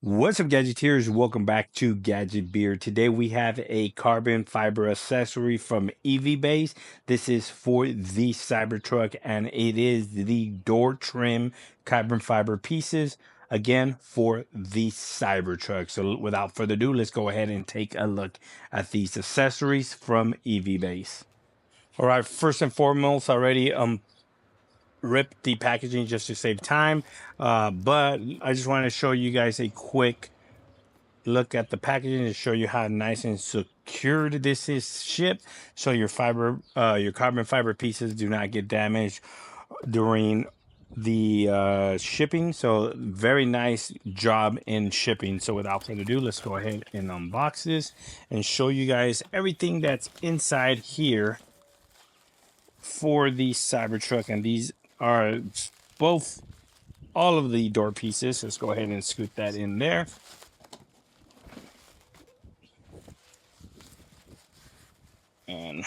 What's up, Gadgeteers? Welcome back to Gadget Beer. Today we have a carbon fiber accessory from EVBASE. This is for the Cybertruck, and it is the door trim carbon fiber pieces, again, for the Cybertruck. So without further ado, let's go ahead and take a look at these accessories from EVBASE. All right, first and foremost, already rip the packaging just to save time, but I just want to show you guys a quick look at the packaging to show you how nice and secured this is shipped, so your carbon fiber pieces do not get damaged during the shipping. So very nice job in shipping. So without further ado, let's go ahead and unbox this and show you guys everything that's inside here for the Cybertruck. And these are all of the door pieces. Let's go ahead and scoot that in there. And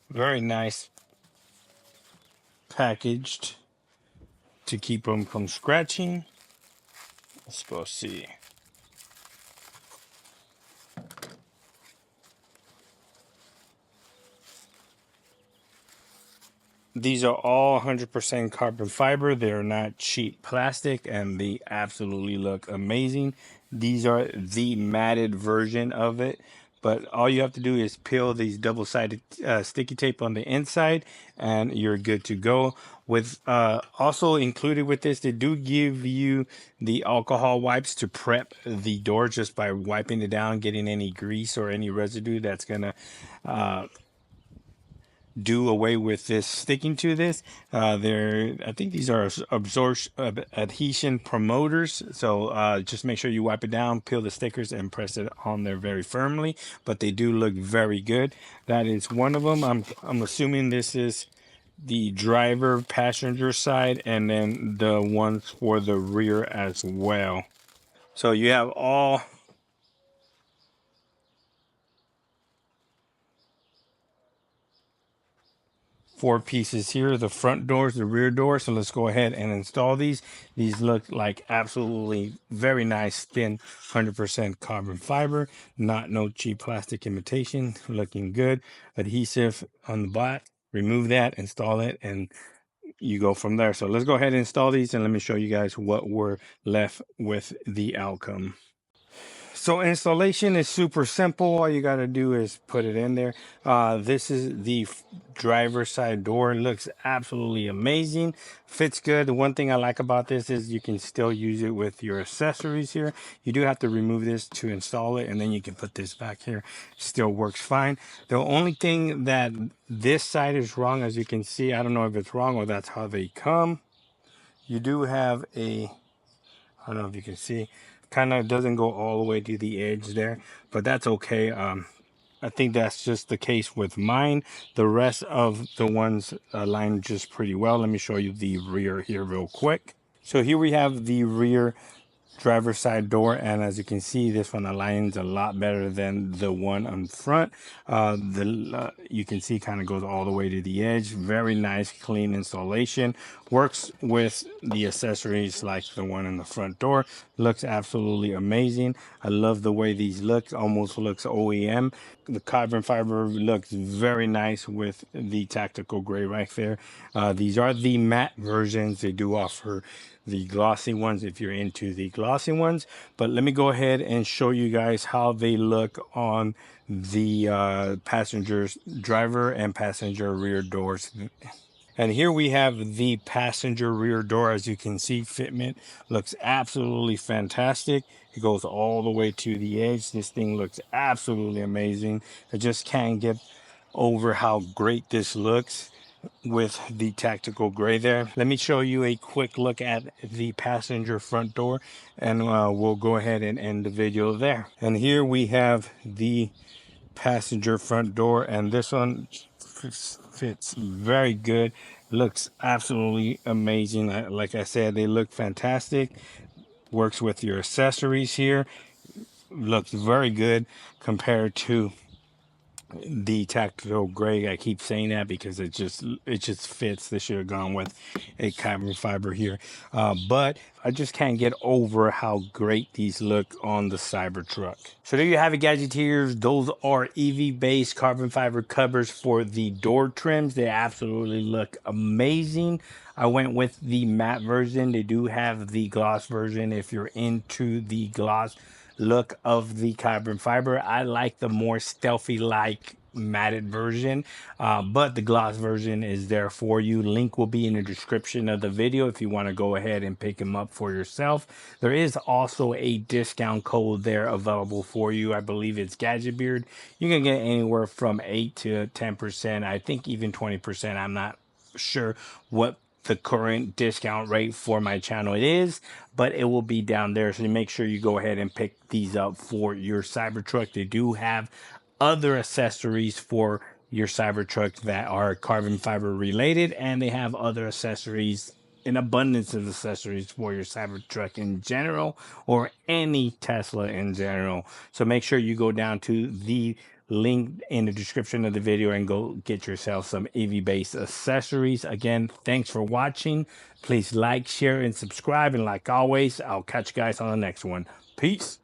very nice packaged to keep them from scratching. Let's go see. These are all 100% carbon fiber. They're not cheap plastic, and they absolutely look amazing. These are the matted version of it, but all you have to do is peel these double-sided sticky tape on the inside, and you're good to go. With also included with this, they do give you the alcohol wipes to prep the door just by wiping it down, getting any grease or any residue that's gonna do away with this sticking to this. I think these are adhesion promoters. So just make sure you wipe it down, peel the stickers, and press it on there very firmly. But they do look very good. That is one of them. I'm assuming this is the driver passenger side, and then the ones for the rear as well. So you have all four pieces here, the front doors, the rear door. So let's go ahead and install these. These look like absolutely very nice, thin, 100% carbon fiber, no cheap plastic imitation, looking good. Adhesive on the back, remove that, install it, and you go from there. So let's go ahead and install these, and let me show you guys what we're left with the outcome. So installation is super simple. All you got to do is put it in there. This is the driver's side door. It looks absolutely amazing. Fits good. The one thing I like about this is you can still use it with your accessories here. You do have to remove this to install it, and then you can put this back here. Still works fine. The only thing that this side is wrong, as you can see, I don't know if it's wrong or that's how they come. You do have I don't know if you can see, kind of doesn't go all the way to the edge there, but that's okay. I think that's just the case with mine. The rest of the ones align just pretty well. Let me show you the rear here real quick. So here we have the rear driver's side door, and as you can see, this one aligns a lot better than the one on front. You can see kind of goes all the way to the edge. Very nice, clean installation. Works with the accessories like the one in the front door. Looks absolutely amazing. I love the way these look. Almost looks OEM. The carbon fiber looks very nice with the tactical gray right there. These are the matte versions. They do offer the glossy ones if you're into the glossy ones, but let me go ahead and show you guys how they look on the driver and passenger rear doors. And here we have the passenger rear door. As you can see, fitment looks absolutely fantastic. It goes all the way to the edge. This thing looks absolutely amazing. I just can't get over how great this looks with the tactical gray there. Let me show you a quick look at the passenger front door, and we'll go ahead and end the video there. And here we have the passenger front door, and this one fits very good. Looks absolutely amazing. Like I said, they look fantastic. Works with your accessories here. Looks very good compared to the tactical gray. I keep saying that because it just fits. They should have gone with a carbon fiber here, but I just can't get over how great these look on the Cybertruck. So there you have it, gadgeteers. Those are EV-based carbon fiber covers for the door trims. They absolutely look amazing. I went with the matte version. They do have the gloss version if you're into the gloss look of the carbon fiber. I like the more stealthy like matted version, but the gloss version is there for you. Link will be in the description of the video if you want to go ahead and pick them up for yourself. There is also a discount code there available for you. I believe it's Gadget Beard. You can get anywhere from 8 to 10%, I think even 20%. I'm not sure what the current discount rate for my channel is, but it will be down there. So make sure you go ahead and pick these up for your Cybertruck. They do have other accessories for your Cybertruck that are carbon fiber related, and they have other accessories, an abundance of accessories for your Cybertruck in general, or any Tesla in general. So make sure you go down to the link in the description of the video and go get yourself some EV-based accessories. Again, thanks for watching. Please like, share, and subscribe. And like always, I'll catch you guys on the next one. Peace.